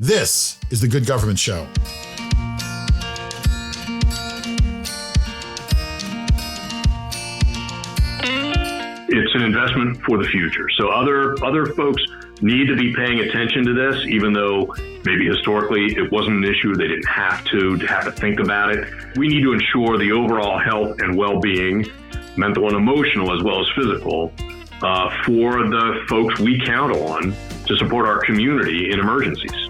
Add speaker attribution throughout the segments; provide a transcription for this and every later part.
Speaker 1: This is The Good Government Show.
Speaker 2: It's an investment for the future. So other folks need to be paying attention to this, even though maybe historically it wasn't an issue. They didn't have to think about it. We need to ensure the overall health and well-being, mental and emotional as well as physical, for the folks we count on to support our community in emergencies.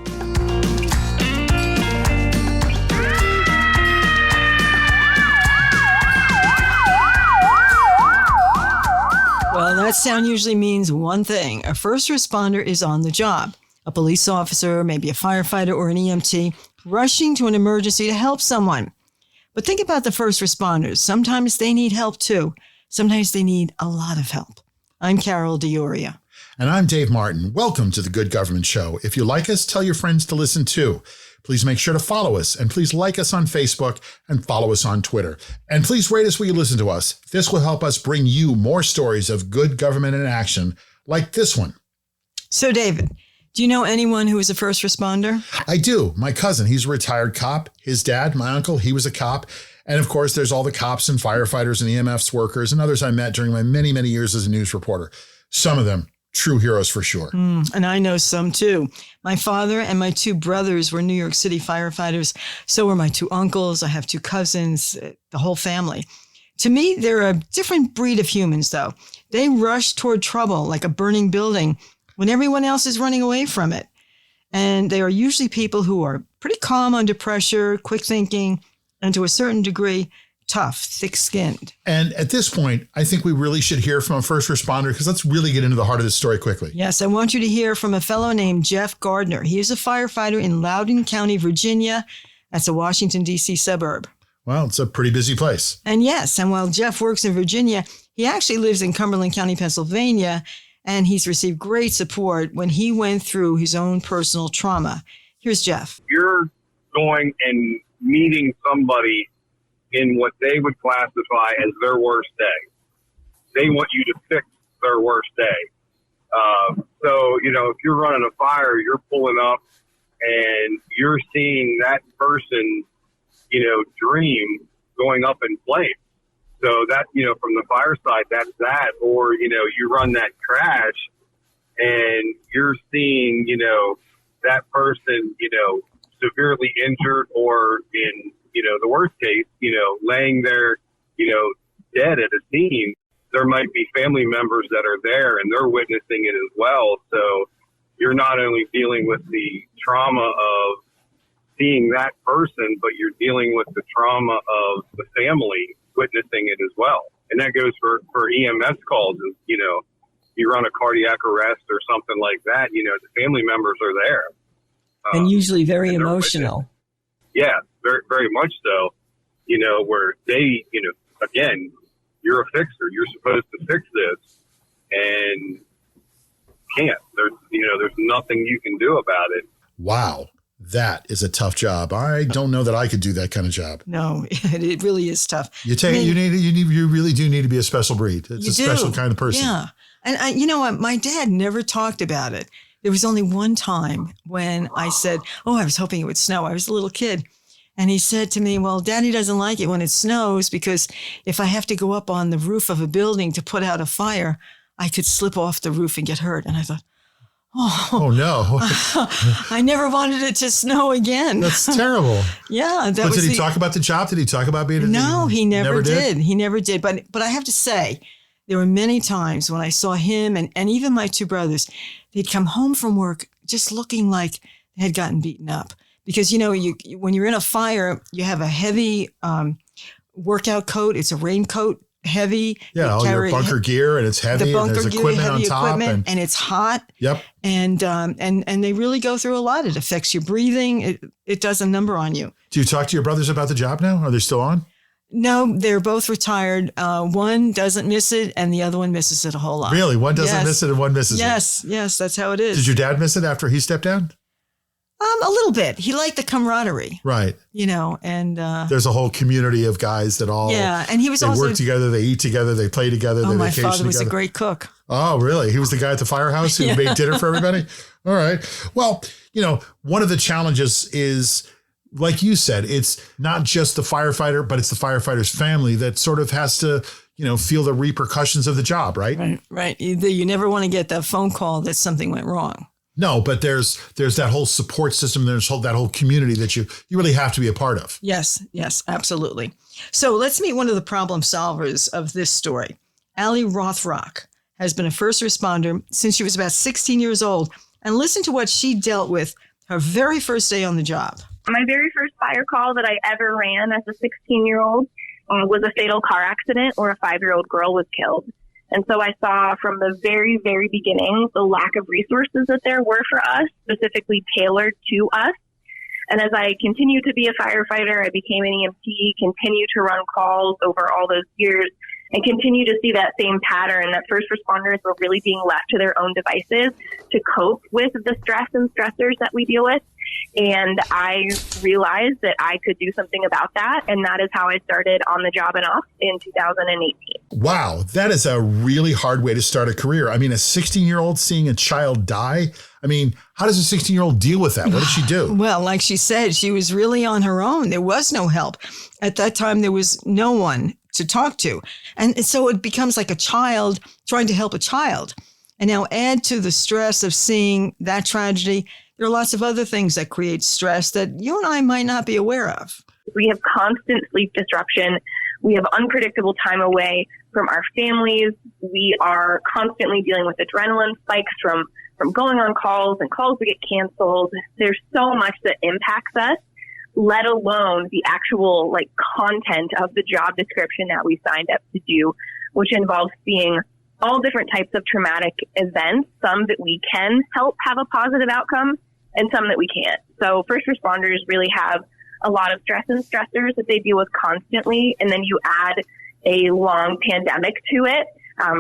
Speaker 3: Well, that sound usually means one thing. A first responder is on the job. A police officer, maybe a firefighter or an EMT, rushing to an emergency to help someone. But think about the first responders. Sometimes they need help too. Sometimes they need a lot of help. I'm Carol DeOria.
Speaker 1: And I'm Dave Martin. Welcome to The Good Government Show. If you like us, tell your friends to listen too. Please make sure to follow us, and please like us on Facebook and follow us on Twitter. And please rate us where you listen to us. This will help us bring you more stories of good government in action like this one.
Speaker 3: So, David, do you know anyone who is a first responder?
Speaker 1: I do. My cousin, he's a retired cop. His dad, my uncle, he was a cop. And of course, there's all the cops and firefighters and EMS workers and others I met during my many, many years as a news reporter. Some of them true heroes for sure.
Speaker 3: And I know some too. My father and my two brothers were New York City firefighters. So were my two uncles. I have two cousins, the whole family. To me, they're a different breed of humans, though. They rush toward trouble like a burning building when everyone else is running away from it. And they are usually people who are pretty calm under pressure, quick thinking, and to a certain degree, tough, thick-skinned.
Speaker 1: And at this point, I think we really should hear from a first responder because let's really get into the heart of this story quickly.
Speaker 3: Yes, I want you to hear from a fellow named Jeff Gardner. He is a firefighter in Loudoun County, Virginia. That's a Washington, D.C. suburb.
Speaker 1: Well, it's a pretty busy place.
Speaker 3: And yes, and while Jeff works in Virginia, he actually lives in Cumberland County, Pennsylvania, and he's received great support when he went through his own personal trauma. Here's Jeff.
Speaker 4: You're going and meeting somebody in what they would classify as their worst day. They want you to fix their worst day. So, if you're running a fire, you're pulling up and you're seeing that person, dream going up in flames. So that, from the fire side, that's that. Or, you run that crash and you're seeing, that person, severely injured or in, the worst case, laying there, dead at a scene. There might be family members that are there and they're witnessing it as well. So you're not only dealing with the trauma of seeing that person, but you're dealing with the trauma of the family witnessing it as well. And that goes for EMS calls. You run a cardiac arrest or something like that, the family members are there.
Speaker 3: And usually very emotional.
Speaker 4: Yeah, very, very much so. Where they, again, you're a fixer. You're supposed to fix this, and can't. There's nothing you can do about it.
Speaker 1: Wow, that is a tough job. I don't know that I could do that kind of job.
Speaker 3: No, it really is tough.
Speaker 1: You really do need to be a special breed. It's a special kind of person.
Speaker 3: Yeah, and you know what? My dad never talked about it. There was only one time when I said, I was hoping it would snow. I was a little kid. And he said to me, well, Daddy doesn't like it when it snows because if I have to go up on the roof of a building to put out a fire, I could slip off the roof and get hurt. And I thought, oh
Speaker 1: no.
Speaker 3: I never wanted it to snow again.
Speaker 1: That's terrible.
Speaker 3: Yeah.
Speaker 1: But did he talk about the job? Did he talk about being a
Speaker 3: No, he never did. He never did. But I have to say, there were many times when I saw him and even my two brothers, they'd come home from work just looking like they had gotten beaten up. Because, when you're in a fire, you have a heavy workout coat. It's a raincoat, heavy.
Speaker 1: Yeah, all your bunker gear, and it's heavy, and there's equipment on top.
Speaker 3: And it's hot.
Speaker 1: Yep.
Speaker 3: And they really go through a lot. It affects your breathing. It does a number on you.
Speaker 1: Do you talk to your brothers about the job now? Are they still on?
Speaker 3: No, they're both retired. One doesn't miss it, and the other one misses it a whole lot.
Speaker 1: Really? One doesn't miss it, and one misses it?
Speaker 3: Yes, that's how it is.
Speaker 1: Did your dad miss it after he stepped down?
Speaker 3: A little bit. He liked the camaraderie.
Speaker 1: Right.
Speaker 3: And
Speaker 1: there's a whole community of guys that all
Speaker 3: and he was
Speaker 1: they
Speaker 3: also
Speaker 1: work together, they eat together, they play together, they vacation together.
Speaker 3: My father was a great cook.
Speaker 1: Oh, really? He was the guy at the firehouse who made dinner for everybody? All right. Well, one of the challenges is, like you said, it's not just the firefighter, but it's the firefighter's family that sort of has to, feel the repercussions of the job, right?
Speaker 3: Right. You never want to get that phone call that something went wrong.
Speaker 1: No, but there's that whole support system. There's that whole community that you really have to be a part of.
Speaker 3: Yes, absolutely. So let's meet one of the problem solvers of this story. Allie Rothrock has been a first responder since she was about 16 years old. And listen to what she dealt with her very first day on the job.
Speaker 5: My very first fire call that I ever ran as a 16-year-old was a fatal car accident where a 5-year-old girl was killed. And so I saw from the very, very beginning the lack of resources that there were for us, specifically tailored to us. And as I continued to be a firefighter, I became an EMT, continued to run calls over all those years, and continue to see that same pattern that first responders were really being left to their own devices to cope with the stress and stressors that we deal with. And I realized that I could do something about that. And that is how I started On the Job and Off in 2018.
Speaker 1: Wow, that is a really hard way to start a career. I mean, a 16-year-old seeing a child die. I mean, how does a 16-year-old deal with that? What did she do?
Speaker 3: Well, like she said, she was really on her own. There was no help. At that time, there was no one to talk to. And so it becomes like a child trying to help a child. And now add to the stress of seeing that tragedy, there are lots of other things that create stress that you and I might not be aware of.
Speaker 5: We have constant sleep disruption. We have unpredictable time away from our families. We are constantly dealing with adrenaline spikes from going on calls and calls that get canceled. There's so much that impacts us, let alone the actual content of the job description that we signed up to do, which involves seeing all different types of traumatic events, some that we can help have a positive outcome and some that we can't. So first responders really have a lot of stress and stressors that they deal with constantly. And then you add a long pandemic to it.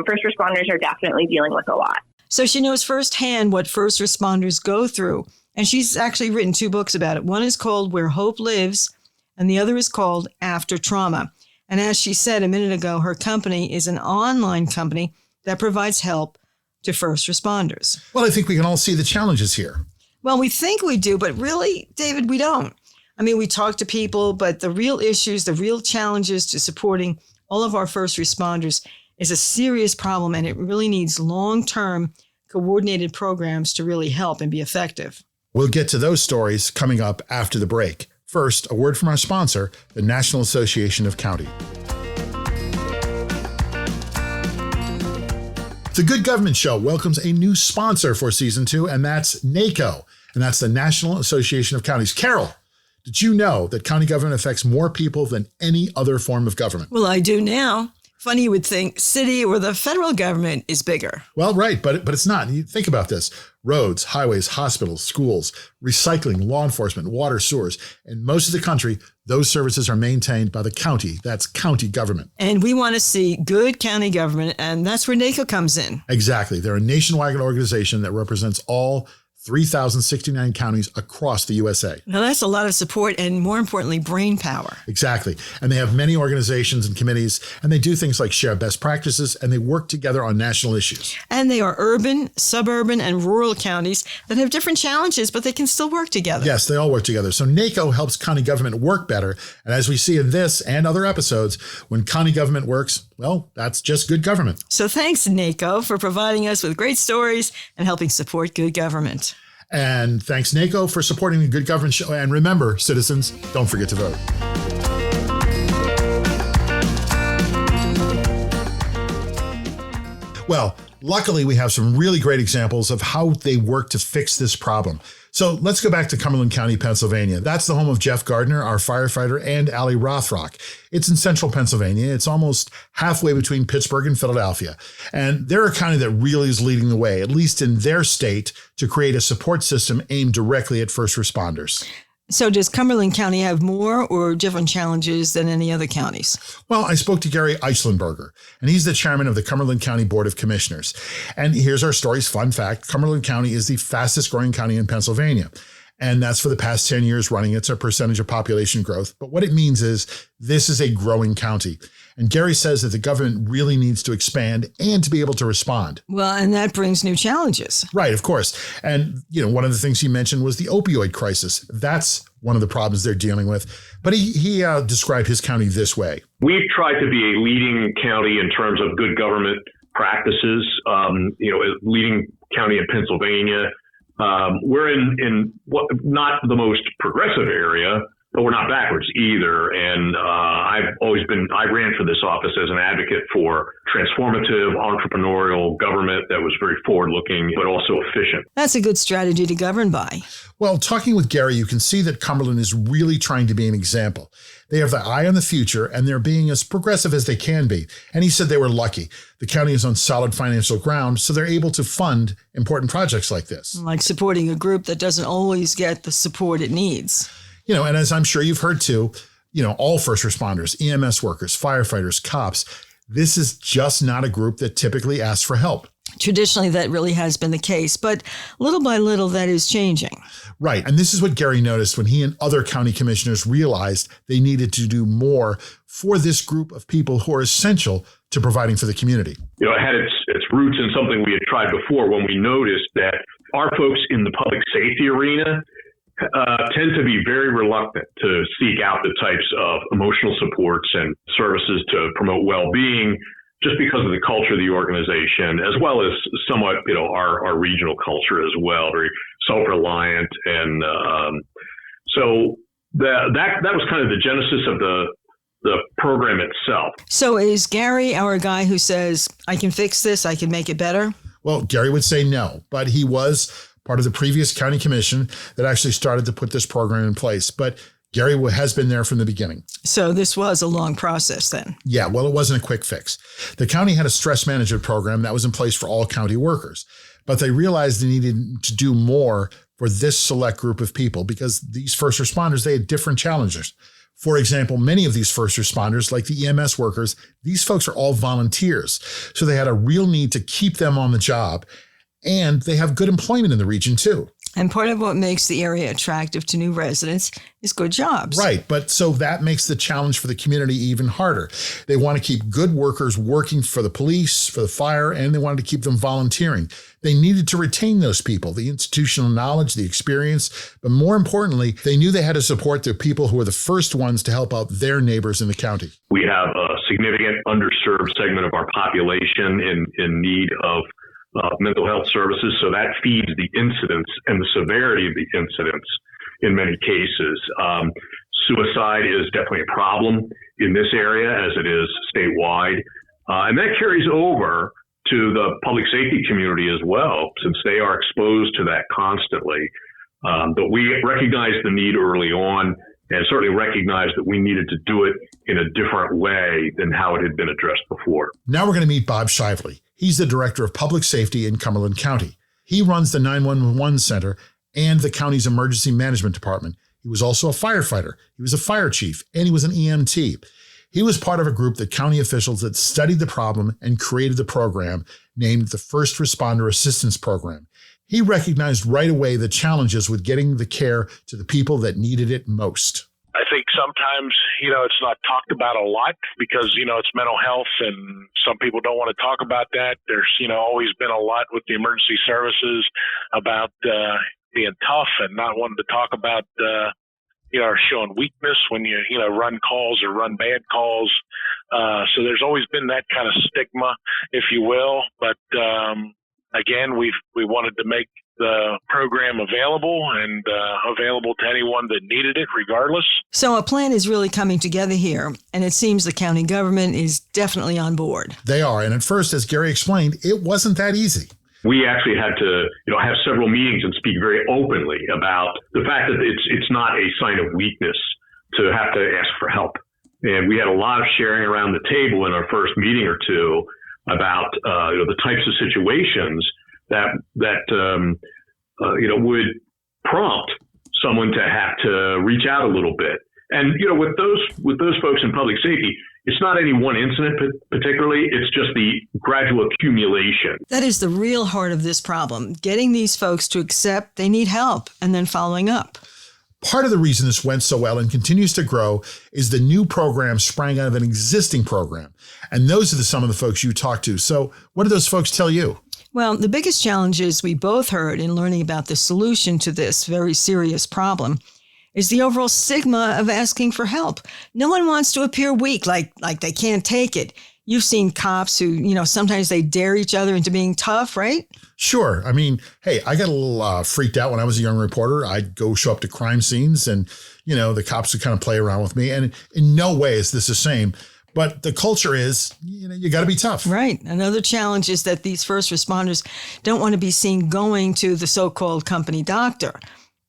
Speaker 5: First responders are definitely dealing with a lot.
Speaker 3: So she knows firsthand what first responders go through. And she's actually written 2 books about it. One is called Where Hope Lives, and the other is called After Trauma. And as she said a minute ago, her company is an online company that provides help to first responders.
Speaker 1: Well, I think we can all see the challenges here.
Speaker 3: Well, we think we do, but really, David, we don't. I mean, we talk to people, but the real issues, the real challenges to supporting all of our first responders is a serious problem, and it really needs long-term coordinated programs to really help and be effective.
Speaker 1: We'll get to those stories coming up after the break. First, a word from our sponsor, the National Association of County. The Good Government Show welcomes a new sponsor for season 2, and that's NACO, and that's the National Association of Counties. Carol, did you know that county government affects more people than any other form of government?
Speaker 3: Well, I do now. Funny, you would think city or the federal government is bigger.
Speaker 1: Well, right, but it's not. You think about this. Roads, highways, hospitals, schools, recycling, law enforcement, water, sewers. In most of the country, those services are maintained by the county. That's county government.
Speaker 3: And we want to see good county government, and that's where NACO comes in.
Speaker 1: Exactly. They're a nationwide organization that represents all 3,069 counties across the USA.
Speaker 3: Now, that's a lot of support and, more importantly, brain power.
Speaker 1: Exactly. And they have many organizations and committees, and they do things like share best practices, and they work together on national issues.
Speaker 3: And they are urban, suburban, and rural counties that have different challenges, but they can still work together.
Speaker 1: Yes, they all work together. So NACO helps county government work better. And as we see in this and other episodes, when county government works, well, that's just good government.
Speaker 3: So thanks, NACO, for providing us with great stories and helping support good government.
Speaker 1: And thanks, NACO, for supporting the Good Government Show. And remember, citizens, don't forget to vote. Well, luckily, we have some really great examples of how they work to fix this problem. So let's go back to Cumberland County, Pennsylvania. That's the home of Jeff Gardner, our firefighter, and Allie Rothrock. It's in central Pennsylvania. It's almost halfway between Pittsburgh and Philadelphia. And they're a county that really is leading the way, at least in their state, to create a support system aimed directly at first responders.
Speaker 3: So does Cumberland County have more or different challenges than any other counties?
Speaker 1: Well, I spoke to Gary Eislenberger, and he's the chairman of the Cumberland County Board of Commissioners. And here's our story's fun fact. Cumberland County is the fastest growing county in Pennsylvania. And that's for the past 10 years running. It's a percentage of population growth. But what it means is this is a growing county. And Gary says that the government really needs to expand and to be able to respond.
Speaker 3: Well, and that brings new challenges.
Speaker 1: Right, of course. And, one of the things he mentioned was the opioid crisis. That's one of the problems they're dealing with. But he described his county this way.
Speaker 2: We've tried to be a leading county in terms of good government practices, a leading county in Pennsylvania. We're in what not the most progressive area, but we're not backwards either. And I ran for this office as an advocate for transformative, entrepreneurial government that was very forward-looking, but also efficient.
Speaker 3: That's a good strategy to govern by.
Speaker 1: Well, talking with Gary, you can see that Cumberland is really trying to be an example. They have the eye on the future, and they're being as progressive as they can be. And he said they were lucky. The county is on solid financial ground, so they're able to fund important projects like this.
Speaker 3: Like supporting a group that doesn't always get the support it needs.
Speaker 1: And as I'm sure you've heard too, all first responders, EMS workers, firefighters, cops, this is just not a group that typically asks for help.
Speaker 3: Traditionally, that really has been the case, but little by little, that is changing.
Speaker 1: Right. And this is what Gary noticed when he and other county commissioners realized they needed to do more for this group of people who are essential to providing for the community.
Speaker 2: It had its roots in something we had tried before when we noticed that our folks in the public safety arena tend to be very reluctant to seek out the types of emotional supports and services to promote well-being, just because of the culture of the organization, as well as somewhat, our regional culture as well, very self-reliant. And so that was kind of the genesis of the program itself.
Speaker 3: So is Gary our guy who says, I can fix this, I can make it better?
Speaker 1: Well, Gary would say no, but he was part of the previous county commission that actually started to put this program in place. But Gary has been there from the beginning.
Speaker 3: So this was a long process then?
Speaker 1: Yeah, well, it wasn't a quick fix. The county had a stress management program that was in place for all county workers, but they realized they needed to do more for this select group of people because these first responders, they had different challenges. For example, many of these first responders, like the EMS workers, these folks are all volunteers. So they had a real need to keep them on the job, and they have good employment in the region too.
Speaker 3: And part of what makes the area attractive to new residents is good jobs.
Speaker 1: Right. But so that makes the challenge for the community even harder. They want to keep good workers working for the police, for the fire, and they wanted to keep them volunteering. They needed to retain those people, the institutional knowledge, the experience. But more importantly, they knew they had to support the people who were the first ones to help out their neighbors in the county.
Speaker 2: We have a significant underserved segment of our population in need of mental health services. So that feeds the incidence and the severity of the incidents in many cases. Suicide is definitely a problem in this area as it is statewide. And that carries over to the public safety community as well, since they are exposed to that constantly. But we recognized the need early on and certainly recognized that we needed to do it in a different way than how it had been addressed before.
Speaker 1: Now we're going to meet Bob Shively. He's the director of public safety in Cumberland County. He runs the 911 center and the county's emergency management department. He was also a firefighter. He was a fire chief, and he was an EMT. He was part of a group that county officials that studied the problem and created the program named the First Responder Assistance Program. He recognized right away the challenges with getting the care to the people that needed it most.
Speaker 6: I think sometimes, it's not talked about a lot because, it's mental health and some people don't want to talk about that. There's, always been a lot with the emergency services about being tough and not wanting to talk about, or showing weakness when you run calls or run bad calls. So there's always been that kind of stigma, if you will. But again, we wanted to make the program available and available to anyone that needed it regardless.
Speaker 3: So a plan is really coming together here, and it seems the county government is definitely on board.
Speaker 1: They are. And at first, as Gary explained, it wasn't that easy.
Speaker 2: We actually had to, have several meetings and speak very openly about the fact that it's not a sign of weakness to have to ask for help. And we had a lot of sharing around the table in our first meeting or two about the types of situations that would prompt someone to have to reach out a little bit And, with those folks in public safety, it's not any one incident particularly. It's just the gradual accumulation.
Speaker 3: That is the real heart of this problem, getting these folks to accept they need help and then following up.
Speaker 1: Part of the reason this went so well and continues to grow is the new program sprang out of an existing program. And those are some of the folks you talk to. So what do those folks tell you?
Speaker 3: Well, the biggest challenges we both heard in learning about the solution to this very serious problem is the overall stigma of asking for help. No one wants to appear weak, like they can't take it. You've seen cops who, sometimes they dare each other into being tough, right?
Speaker 1: Sure. I mean, hey, I got a little freaked out when I was a young reporter. I'd go show up to crime scenes and, the cops would kind of play around with me. And in no way is this the same. But the culture is, you got to be tough.
Speaker 3: Right. Another challenge is that these first responders don't want to be seen going to the so-called company doctor.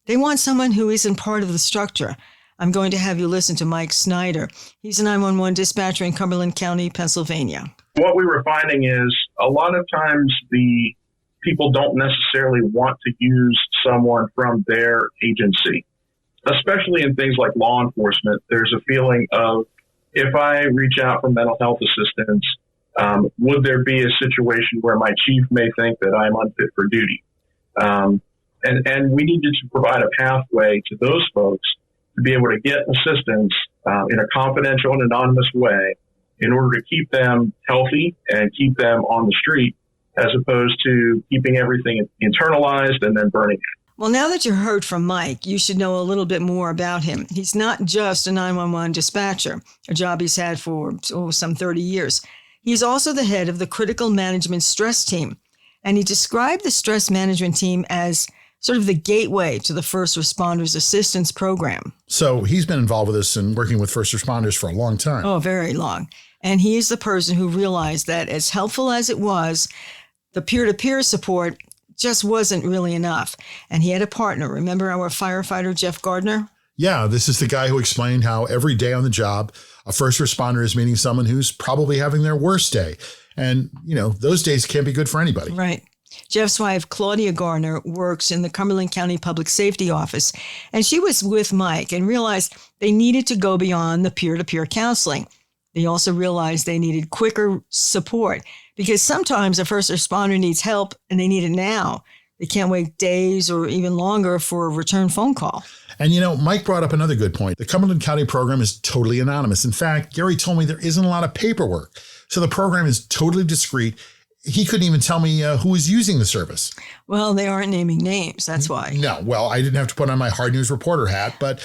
Speaker 3: They want someone who isn't part of the structure. I'm going to have you listen to Mike Snyder. He's a 911 dispatcher in Cumberland County, Pennsylvania.
Speaker 7: What we were finding is a lot of times the people don't necessarily want to use someone from their agency, especially in things like law enforcement. There's a feeling of, if I reach out for mental health assistance, would there be a situation where my chief may think that I'm unfit for duty? And we needed to provide a pathway to those folks to be able to get assistance in a confidential and anonymous way in order to keep them healthy and keep them on the street, as opposed to keeping everything internalized and then burning it.
Speaker 3: Well, now that you heard from Mike, you should know a little bit more about him. He's not just a 911 dispatcher, a job he's had for some 30 years. He's also the head of the Critical Management Stress Team, and he described the stress management team as sort of the gateway to the First Responders Assistance Program.
Speaker 1: So he's been involved with this and working with first responders for a long time.
Speaker 3: Oh, very long. And he is the person who realized that as helpful as it was, the peer-to-peer support just wasn't really enough. And he had a partner. Remember our firefighter, Jeff Gardner?
Speaker 1: Yeah, this is the guy who explained how every day on the job, a first responder is meeting someone who's probably having their worst day. And, those days can't be good for anybody.
Speaker 3: Right. Jeff's wife, Claudia Gardner, works in the Cumberland County Public Safety Office, and she was with Mike and realized they needed to go beyond the peer-to-peer counseling. They also realized they needed quicker support because sometimes a first responder needs help and they need it now. They can't wait days or even longer for a return phone call.
Speaker 1: And, Mike brought up another good point. The Cumberland County program is totally anonymous. In fact, Gary told me there isn't a lot of paperwork. So the program is totally discreet. He couldn't even tell me who was using the service.
Speaker 3: Well, they aren't naming names. That's why.
Speaker 1: No. Well, I didn't have to put on my hard news reporter hat, but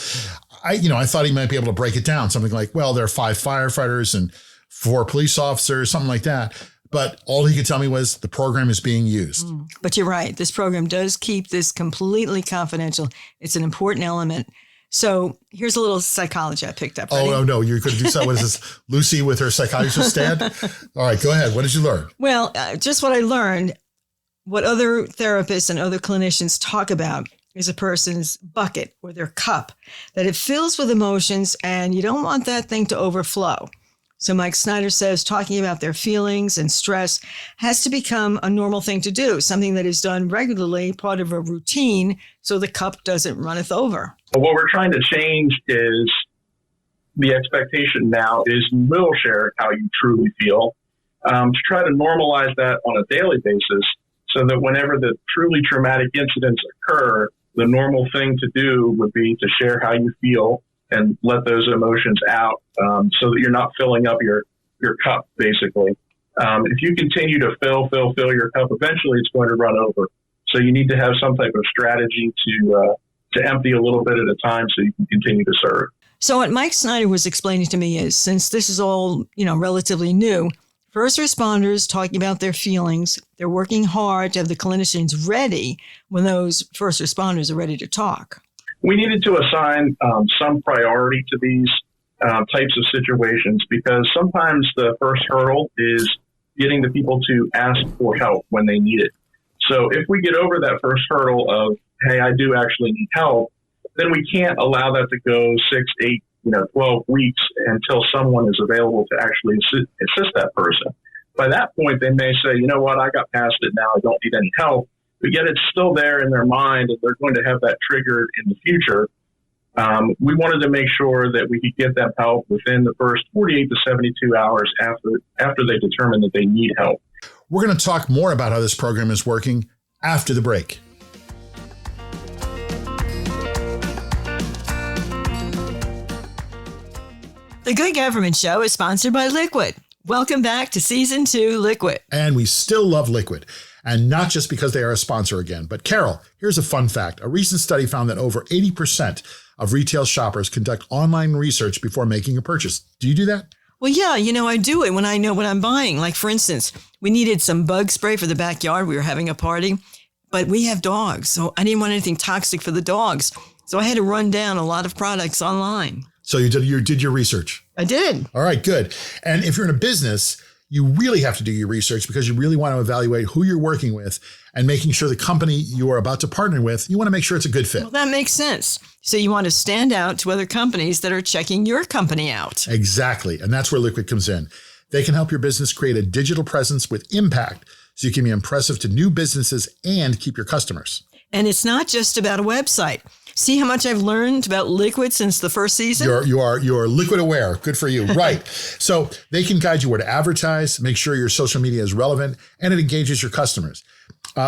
Speaker 1: I thought he might be able to break it down. Something like, well, there are 5 firefighters and 4 police officers, something like that. But all he could tell me was the program is being used.
Speaker 3: But you're right. This program does keep this completely confidential. It's an important element. So here's a little psychology I picked up. Ready?
Speaker 1: Oh, no. You're going to do something. What is this? Lucy with her psychologist stand? All right, go ahead. What did you learn?
Speaker 3: Well, just what I learned, what other therapists and other clinicians talk about is a person's bucket or their cup, that it fills with emotions and you don't want that thing to overflow. So Mike Snyder says talking about their feelings and stress has to become a normal thing to do, something that is done regularly, part of a routine, so the cup doesn't runneth over.
Speaker 7: What we're trying to change is the expectation now is you will share how you truly feel, to try to normalize that on a daily basis so that whenever the truly traumatic incidents occur, the normal thing to do would be to share how you feel and let those emotions out, so that you're not filling up your cup, basically. If you continue to fill your cup, eventually it's going to run over. So you need to have some type of strategy to empty a little bit at a time so you can continue to serve.
Speaker 3: So what Mike Snyder was explaining to me is, since this is all, relatively new, first responders talking about their feelings, they're working hard to have the clinicians ready when those first responders are ready to talk.
Speaker 7: We needed to assign some priority to these types of situations because sometimes the first hurdle is getting the people to ask for help when they need it. So if we get over that first hurdle of, hey, I do actually need help, then we can't allow that to go 6, 8, 12 weeks until someone is available to actually assist that person. By that point, they may say, you know what, I got past it now, I don't need any help. But yet it's still there in their mind and they're going to have that triggered in the future. We wanted to make sure that we could get them help within the first 48 to 72 hours after they determine that they need help.
Speaker 1: We're going to talk more about how this program is working after the break.
Speaker 3: The Good Government Show is sponsored by Liquid. Welcome back to Season 2, Liquid.
Speaker 1: And we still love Liquid. And not just because they are a sponsor again. But Carol, here's a fun fact. A recent study found that over 80% of retail shoppers conduct online research before making a purchase. Do you do that?
Speaker 3: Well, yeah, I do it when I know what I'm buying. Like, for instance, we needed some bug spray for the backyard. We were having a party, but we have dogs. So I didn't want anything toxic for the dogs. So I had to run down a lot of products online.
Speaker 1: So you did your research?
Speaker 3: I did.
Speaker 1: All right, good. And if you're in a business, you really have to do your research because you really want to evaluate who you're working with and making sure the company you are about to partner with, you want to make sure it's a good fit.
Speaker 3: Well, that makes sense. So you want to stand out to other companies that are checking your company out.
Speaker 1: Exactly. And that's where Liquid comes in. They can help your business create a digital presence with impact so you can be impressive to new businesses and keep your customers.
Speaker 3: And it's not just about a website. See how much I've learned about Liquid since the first season?
Speaker 1: You're Liquid aware. Good for you. Right. So they can guide you where to advertise, make sure your social media is relevant, and it engages your customers.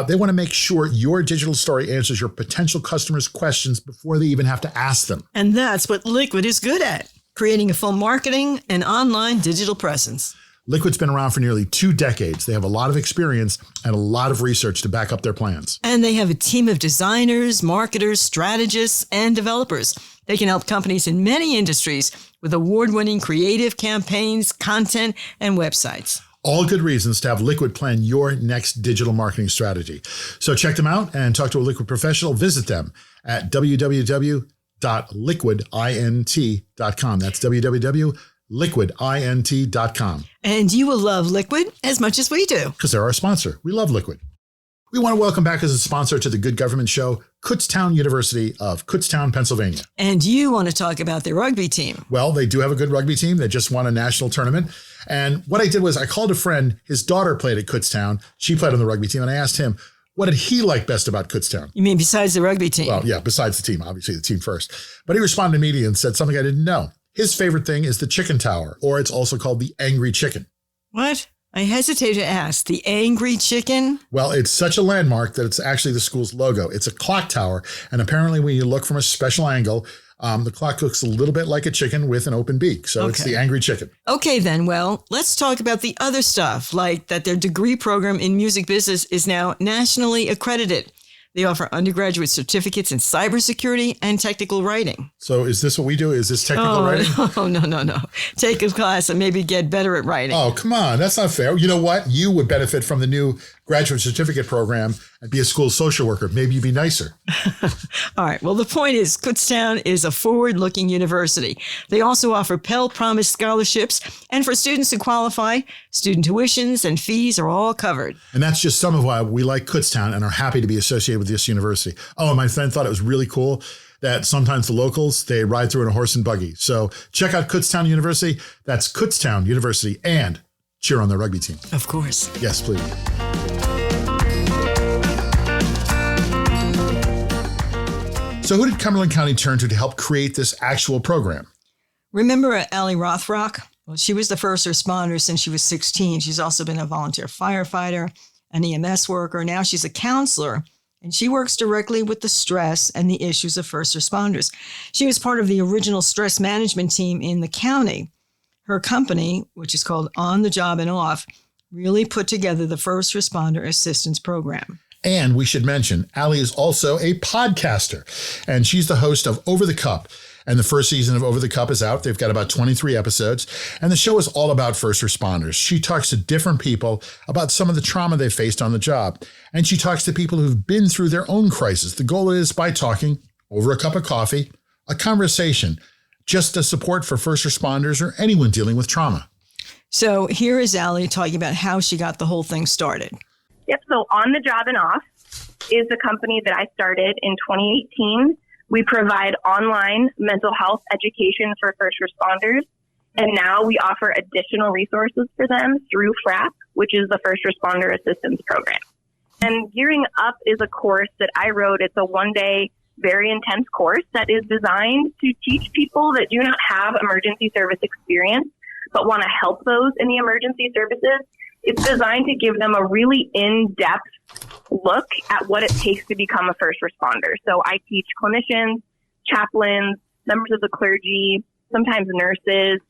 Speaker 1: They want to make sure your digital story answers your potential customers' questions before they even have to ask them.
Speaker 3: And that's what Liquid is good at, creating a full marketing and online digital presence.
Speaker 1: Liquid's been around for nearly 2 decades. They have a lot of experience and a lot of research to back up their plans.
Speaker 3: And they have a team of designers, marketers, strategists, and developers. They can help companies in many industries with award-winning creative campaigns, content, and websites.
Speaker 1: All good reasons to have Liquid plan your next digital marketing strategy. So check them out and talk to a Liquid professional. Visit them at www.liquidint.com. That's www.liquidint.com.
Speaker 3: And you will love Liquid as much as we do.
Speaker 1: Because they're our sponsor. We love Liquid. We want to welcome back as a sponsor to the Good Government Show, Kutztown University of Kutztown, Pennsylvania.
Speaker 3: And you want to talk about their rugby team.
Speaker 1: Well, they do have a good rugby team. They just won a national tournament. And what I did was I called a friend. His daughter played at Kutztown. She played on the rugby team. And I asked him, what did he like best about Kutztown?
Speaker 3: You mean besides the rugby team?
Speaker 1: Well, yeah, besides the team, obviously the team first. But he responded immediately and said something I didn't know. His favorite thing is the Chicken Tower, or it's also called the Angry Chicken.
Speaker 3: What? I hesitate to ask. The Angry Chicken?
Speaker 1: Well, it's such a landmark that it's actually the school's logo. It's a clock tower, and apparently when you look from a special angle, the clock looks a little bit like a chicken with an open beak. So It's the Angry Chicken.
Speaker 3: Okay, then. Well, let's talk about the other stuff, like that their degree program in music business is now nationally accredited. They offer undergraduate certificates in cybersecurity and technical writing.
Speaker 1: So is this what we do? Is this technical writing?
Speaker 3: Oh, no. Take a class and maybe get better at writing.
Speaker 1: Oh, come on. That's not fair. You know what? You would benefit from the new graduate certificate program and be a school social worker. Maybe you'd be nicer.
Speaker 3: All right. Well, the point is Kutztown is a forward-looking university. They also offer Pell Promise scholarships. And for students who qualify, student tuitions and fees are all covered.
Speaker 1: And that's just some of why we like Kutztown and are happy to be associated with this university. Oh, and my friend thought it was really cool that sometimes the locals, they ride through in a horse and buggy. So check out Kutztown University. That's Kutztown University, and cheer on the rugby team.
Speaker 3: Of course.
Speaker 1: Yes, please. So who did Cumberland County turn to help create this actual program?
Speaker 3: Remember Allie Rothrock? Well, she was the first responder since she was 16. She's also been a volunteer firefighter, an EMS worker. Now she's a counselor, and she works directly with the stress and the issues of first responders. She was part of the original stress management team in the county. Her company, which is called On the Job and Off, really put together the first responder assistance program.
Speaker 1: And we should mention, Allie is also a podcaster, and she's the host of Over the Cup. And the first season of Over the Cup is out. They've got about 23 episodes, and the show is all about first responders. She talks to different people about some of the trauma they faced on the job, and she talks to people who've been through their own crisis. The goal is, by talking over a cup of coffee, a conversation, just a support for first responders or anyone dealing with trauma.
Speaker 3: So here is Allie talking about how she got the whole thing started.
Speaker 5: Yep. So On the Job and Off is a company that I started in 2018. We provide online mental health education for first responders. And now we offer additional resources for them through FRAP, which is the First Responder Assistance Program. And Gearing Up is a course that I wrote. It's a one-day very intense course that is designed to teach people that do not have emergency service experience but want to help those in the emergency services. It's designed to give them a really in-depth look at what it takes to become a first responder. So I teach clinicians, chaplains, members of the clergy, sometimes nurses,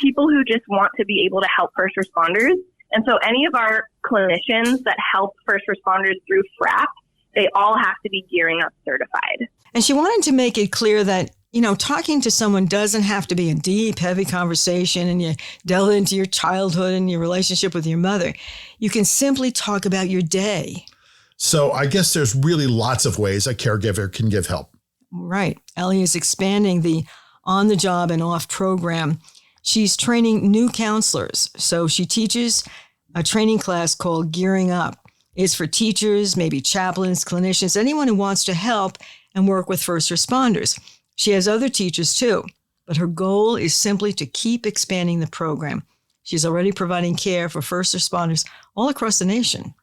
Speaker 5: people who just want to be able to help first responders. And so any of our clinicians that help first responders through FRAP, they all have to be Gearing Up certified.
Speaker 3: And she wanted to make it clear that, talking to someone doesn't have to be a deep, heavy conversation and you delve into your childhood and your relationship with your mother. You can simply talk about your day.
Speaker 1: So I guess there's really lots of ways a caregiver can give help.
Speaker 3: Right. Ellie is expanding the on-the-job and off program. She's training new counselors. So she teaches a training class called Gearing Up. It's for teachers, maybe chaplains, clinicians, anyone who wants to help and work with first responders. She has other teachers too, but her goal is simply to keep expanding the program. She's already providing care for first responders all across the nation.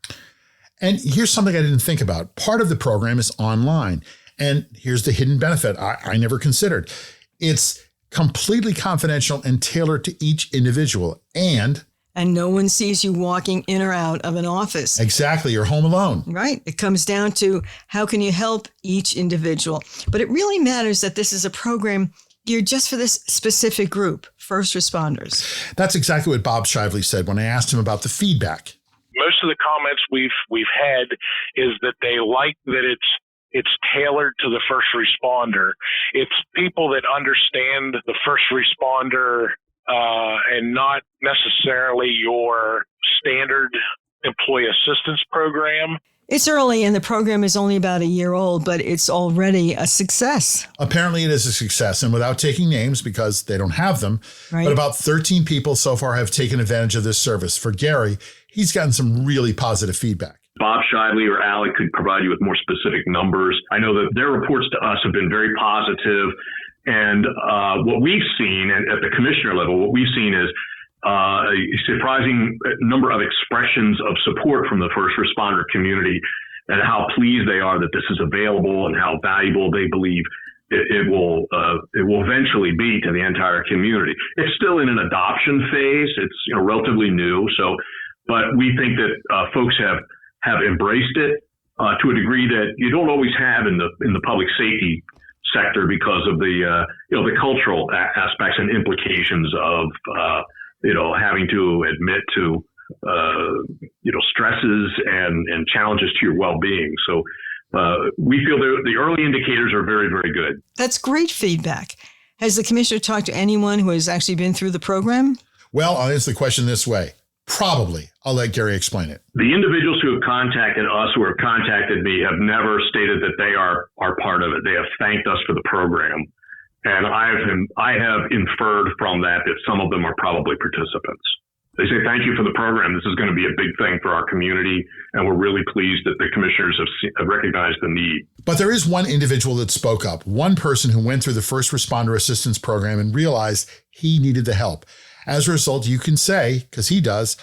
Speaker 1: And here's something I didn't think about. Part of the program is online. And here's the hidden benefit I never considered. It's completely confidential and tailored to each individual. And
Speaker 3: no one sees you walking in or out of an office.
Speaker 1: Exactly. You're home alone.
Speaker 3: Right. It comes down to how can you help each individual. But it really matters that this is a program geared just for this specific group, first responders.
Speaker 1: That's exactly what Bob Shively said when I asked him about the feedback.
Speaker 6: Most of the comments we've had is that they like that it's tailored to the first responder. It's people that understand the first responder and not necessarily your standard employee assistance program.
Speaker 3: It's early and the program is only about a year old, but it's already a success.
Speaker 1: Apparently it is a success, and without taking names because they don't have them,
Speaker 3: right.
Speaker 1: But about 13 people so far have taken advantage of this service. For Gary, he's gotten some really positive feedback.
Speaker 2: Bob Shively or Alec could provide you with more specific numbers. I know that their reports to us have been very positive. And what we've seen at the commissioner level, what we've seen is a surprising number of expressions of support from the first responder community and how pleased they are that this is available and how valuable they believe it will eventually be to the entire community. It's still in an adoption phase. It's relatively new. But we think that folks have embraced it to a degree that you don't always have in the public safety sector because of the cultural aspects and implications of having to admit to stresses and challenges to your well-being. So we feel the early indicators are very, very good.
Speaker 3: That's great feedback. Has the commissioner talked to anyone who has actually been through the program?
Speaker 1: Well, I'll answer the question this way. Probably. I'll let Gary explain it.
Speaker 2: The individuals who have contacted us or have contacted me have never stated that they are part of it. They have thanked us for the program. And I have inferred from that some of them are probably participants. They say, thank you for the program. This is going to be a big thing for our community. And we're really pleased that the commissioners have recognized the need.
Speaker 1: But there is one individual that spoke up, one person who went through the first responder assistance program and realized he needed the help. As a result, you can say, because he does,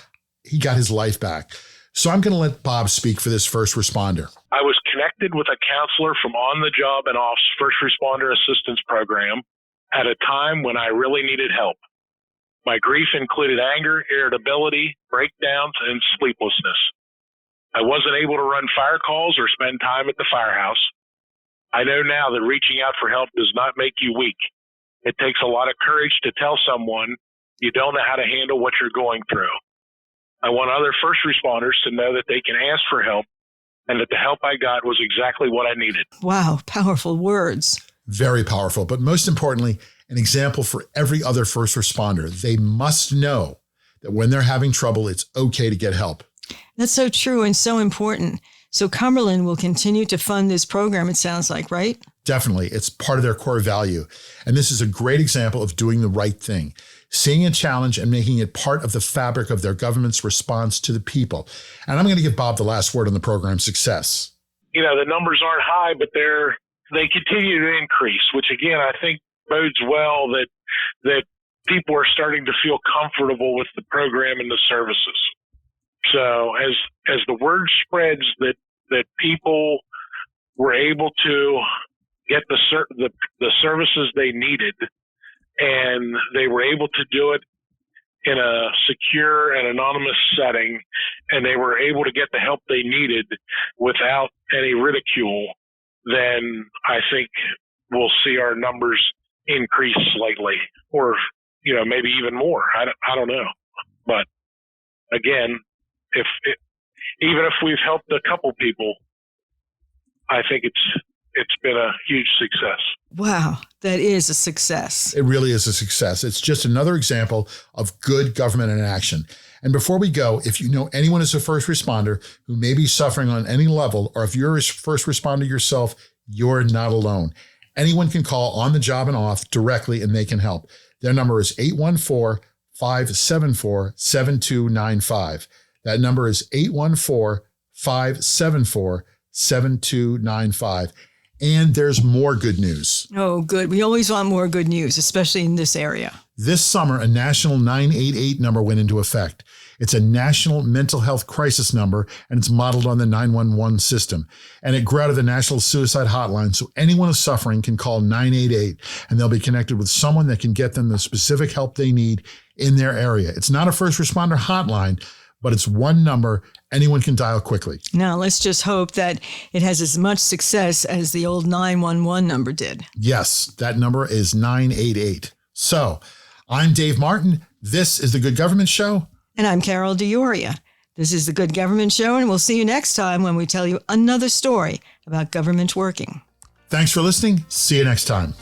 Speaker 1: he got his life back. So I'm going to let Bob speak for this first responder.
Speaker 6: I was connected with a counselor from On the Job and Off's first responder assistance program at a time when I really needed help. My grief included anger, irritability, breakdowns, and sleeplessness. I wasn't able to run fire calls or spend time at the firehouse. I know now that reaching out for help does not make you weak. It takes a lot of courage to tell someone you don't know how to handle what you're going through. I want other first responders to know that they can ask for help and that the help I got was exactly what I needed.
Speaker 3: Wow, powerful words.
Speaker 1: Very powerful, but most importantly, an example for every other first responder. They must know that when they're having trouble, it's okay to get help.
Speaker 3: That's so true and so important. So Cumberland will continue to fund this program, it sounds like, right?
Speaker 1: Definitely. It's part of their core value. And this is a great example of doing the right thing, seeing a challenge and making it part of the fabric of their government's response to the people. And I'm going to give Bob the last word on the program's success.
Speaker 6: The numbers aren't high, but they continue to increase, which again, I think bodes well that people are starting to feel comfortable with the program and the services. So as the word spreads that people were able to get the services they needed, and they were able to do it in a secure and anonymous setting, and they were able to get the help they needed without any ridicule, then I think we'll see our numbers increase slightly, or maybe even more. I don't know, but again, even if we've helped a couple people, I think it's been a huge success.
Speaker 3: Wow, that is a success.
Speaker 1: It really is a success. It's just another example of good government in action. And before we go, if you know anyone as a first responder who may be suffering on any level, or if you're a first responder yourself, you're not alone. Anyone can call On the Job and Off directly and they can help. Their number is 814-574-7295. That number is 814-574-7295. And there's more good news.
Speaker 3: Oh, good. We always want more good news, especially in this area.
Speaker 1: This summer, a national 988 number went into effect. It's a national mental health crisis number, and it's modeled on the 911 system. And it grew out of the National Suicide Hotline, so anyone who's suffering can call 988, and they'll be connected with someone that can get them the specific help they need in their area. It's not a first responder hotline, but it's one number anyone can dial quickly.
Speaker 3: Now, let's just hope that it has as much success as the old 911 number did.
Speaker 1: Yes, that number is 988. So, I'm Dave Martin. This is The Good Government Show.
Speaker 3: And I'm Carol DiOria. This is The Good Government Show, and we'll see you next time when we tell you another story about government working.
Speaker 1: Thanks for listening. See you next time.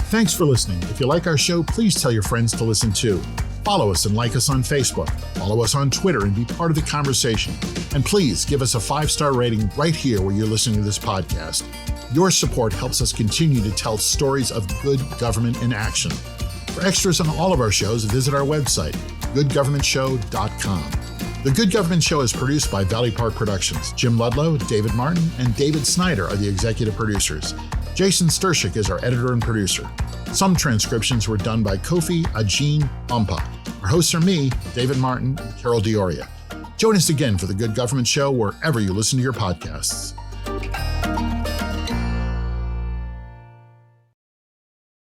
Speaker 1: Thanks for listening. If you like our show, please tell your friends to listen too. Follow us and like us on Facebook. Follow us on Twitter and be part of the conversation. And please give us a 5-star rating right here where you're listening to this podcast. Your support helps us continue to tell stories of good government in action. For extras on all of our shows, visit our website, goodgovernmentshow.com. The Good Government Show is produced by Valley Park Productions. Jim Ludlow, David Martin, and David Snyder are the executive producers. Jason Stershic is our editor and producer. Some transcriptions were done by Kofi, Ajeasi, Ampah. Our hosts are me, David Martin, and Carol DiOria. Join us again for The Good Government Show wherever you listen to your podcasts.